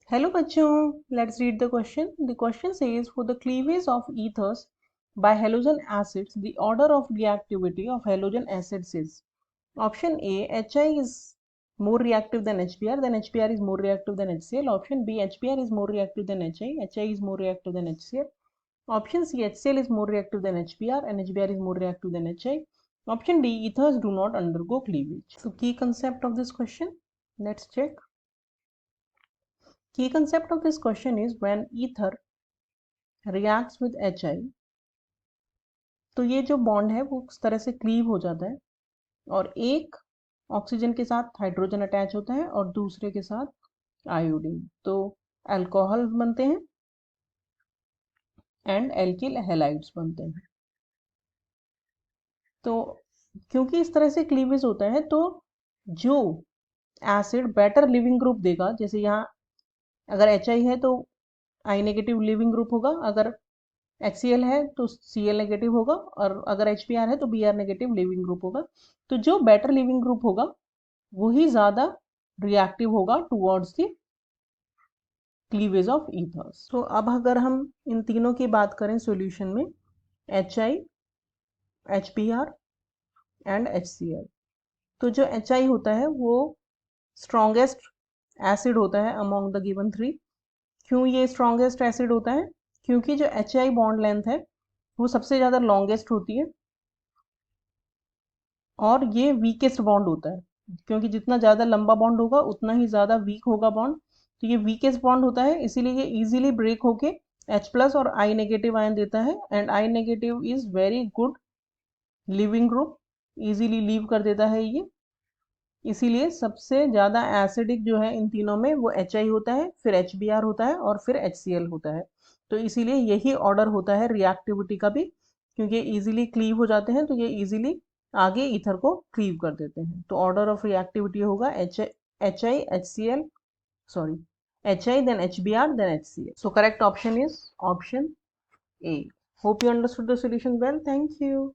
Hello बच्चों, let's read the question. The question says for the cleavage of ethers by halogen acids, the order of reactivity of halogen acids is option A, HI is more reactive than HBr, then HBr is more reactive than HCl. Option B, HBr is more reactive than HI, HI is more reactive than HCl. Option C, HCl is more reactive than HBr and HBr is more reactive than HI. Option D, ethers do not undergo cleavage. So key concept of this question, let's check. Key concept of this question is when ether reacts with HI, तो ये जो bond है वो उस तरह से cleave हो जाता है और एक ऑक्सीजन के साथ हाइड्रोजन अटैच होता है और दूसरे के साथ आयोडीन, तो अल्कोहल बनते हैं एंड एल्किल हैलाइड्स बनते हैं। तो क्योंकि इस तरह से क्लीवेज होता है तो जो एसिड बेटर लिविंग ग्रुप देगा, जैसे यहाँ अगर HI है तो I नेगेटिव लिविंग ग्रुप होगा, अगर HCl है तो Cl नेगेटिव होगा और अगर HBr है तो Br नेगेटिव लिविंग ग्रुप होगा। तो जो बेटर लिविंग ग्रुप होगा वही ज्यादा रिएक्टिव होगा towards the cleavage of ethers. तो अब अगर हम इन तीनों की बात करें सॉल्यूशन में, HI, HBr एंड HCl, तो जो HI होता है वो स्ट्रॉन्गेस्ट एसिड होता है अमॉन्ग द गिवन थ्री। क्यों ये स्ट्रॉन्गेस्ट एसिड होता है? क्योंकि जो HI बॉन्ड लेंथ है वो सबसे ज़्यादा लॉन्गेस्ट होती है और ये वीकेस्ट बॉन्ड होता है, क्योंकि जितना ज़्यादा लंबा बॉन्ड होगा उतना ही ज़्यादा वीक होगा बॉन्ड। तो ये वीकेस्ट बॉन्ड होता है, इसीलिए ये इजीली ब्रेक होके H प्लस और I नेगेटिव आयन देता है and I negative is very good leaving group, easily leave कर देता है ये। इसीलिए सबसे ज़्यादा एसिडिक जो है इन तीनों में वो HI होता है, फिर HBr होता है और फिर HCl होता है। तो इसीलिए यही ऑर्डर होता है रिएक्टिविटी का भी, क्योंकि इजीली क्लीव हो जाते हैं तो ये इजीली आगे ईथर को क्लीव कर देते हैं। तो ऑर्डर ऑफ रिएक्टिविटी होगा HI, HCl, sorry HI, then HBr, then HCl. So correct option is option A. Hope you understood the solution well. Thank you.